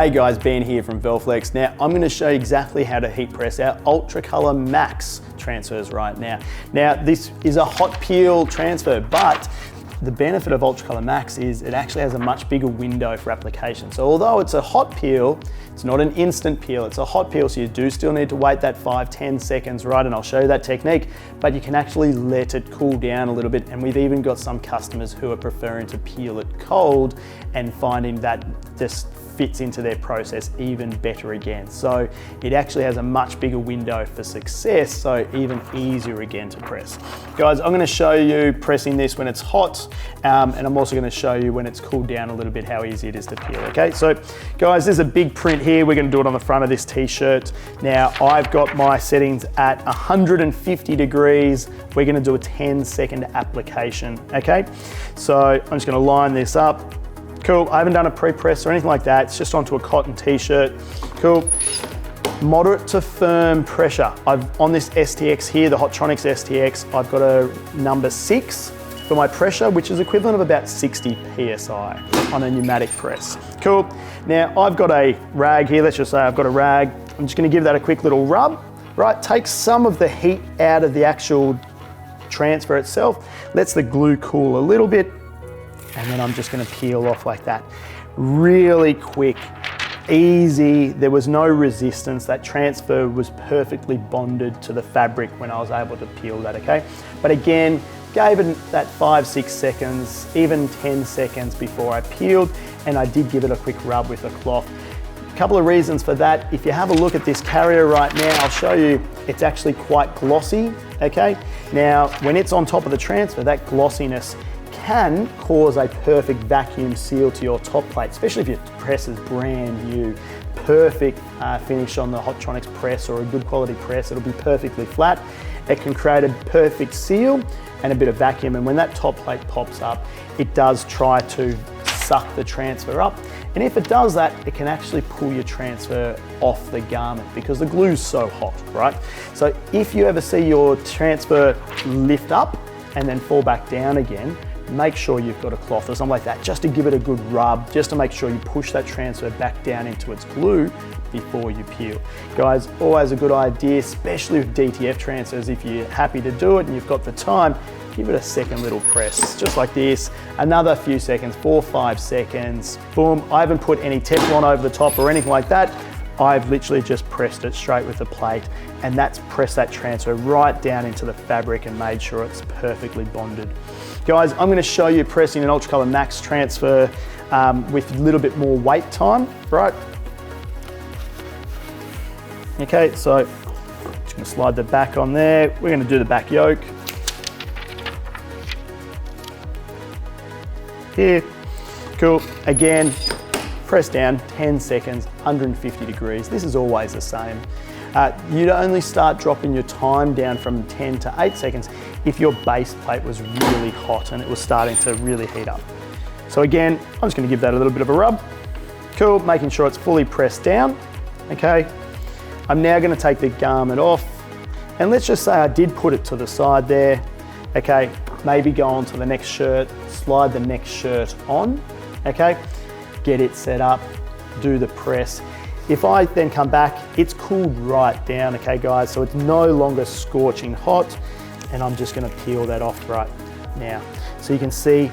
Hey guys, Ben here from Velflex. Now I'm going to show you exactly how to heat press our UltraColour MAX transfers right now. Now this is a hot peel transfer, but the benefit of UltraColour MAX is it actually has a much bigger window for application. So although it's a hot peel, it's not an instant peel, it's a hot peel, so you do still need to wait that 5-10 seconds, right? And I'll show you that technique, but you can actually let it cool down a little bit. And we've even got some customers who are preferring to peel it cold and finding that this fits into their process even better again. So it actually has a much bigger window for success, so even easier again to press. Guys, I'm going to show you pressing this when it's hot, and I'm also going to show you when it's cooled down a little bit how easy it is to peel, okay? So guys, there's a big print here. We're going to do it on the front of this t-shirt. Now I've got my settings at 150 degrees. We're going to do a 10-second application, okay? So I'm just going to line this up. Cool, I haven't done a pre-press or anything like that. It's just onto a cotton t-shirt. Cool. Moderate to firm pressure. On this STX here, the Hotronix STX, I've got a number 6 for my pressure, which is equivalent of about 60 PSI on a pneumatic press. Cool. Now I've got a rag here. Let's just say I've got a rag. I'm just gonna give that a quick little rub, right? Take some of the heat out of the actual transfer itself. Lets the glue cool a little bit. And then I'm just gonna peel off like that. Really quick, easy. There was no resistance. That transfer was perfectly bonded to the fabric when I was able to peel that, okay? But again, gave it that 5-6 seconds, even 10 seconds before I peeled, and I did give it a quick rub with a cloth. A couple of reasons for that. If you have a look at this carrier right now, I'll show you, it's actually quite glossy, okay? Now, when it's on top of the transfer, that glossiness can cause a perfect vacuum seal to your top plate, especially if your press is brand new. Perfect finish on the Hotronix press or a good quality press, it'll be perfectly flat. It can create a perfect seal and a bit of vacuum, and when that top plate pops up, it does try to suck the transfer up. And if it does that, it can actually pull your transfer off the garment because the glue's so hot, right? So if you ever see your transfer lift up and then fall back down again, make sure you've got a cloth or something like that just to give it a good rub, just to make sure you push that transfer back down into its glue before you peel. Guys, always a good idea, especially with DTF transfers, if you're happy to do it and you've got the time, give it a second little press, just like this. Another few seconds, 4-5 seconds, boom. I haven't put any Teflon over the top or anything like that. I've literally just pressed it straight with the plate, and that's pressed that transfer right down into the fabric and made sure it's perfectly bonded. Guys, I'm gonna show you pressing an UltraColour MAX transfer with a little bit more wait time, right? Okay, so just gonna slide the back on there. We're gonna do the back yoke. Here, cool, again, press down, 10 seconds, 150 degrees. This is always the same. You'd only start dropping your time down from 10 to 8 seconds if your base plate was really hot and it was starting to really heat up. So again, I'm just gonna give that a little bit of a rub. Cool, making sure it's fully pressed down, okay? I'm now gonna take the garment off, and let's just say I did put it to the side there, okay? Maybe go on to the next shirt, slide the next shirt on, okay? Get it set up, do the press. If I then come back, it's cooled right down, okay guys? So it's no longer scorching hot, and I'm just gonna peel that off right now. So you can see,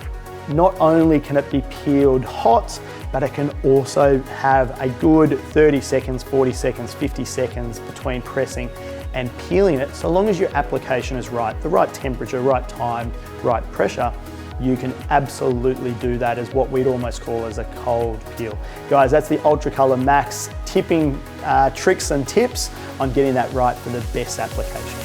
not only can it be peeled hot, but it can also have a good 30 seconds, 40 seconds, 50 seconds between pressing and peeling it. So long as your application is right, the right temperature, right time, right pressure, you can absolutely do that as what we'd almost call as a cold peel. Guys, that's the UltraColour MAX tipping tricks and tips on getting that right for the best application.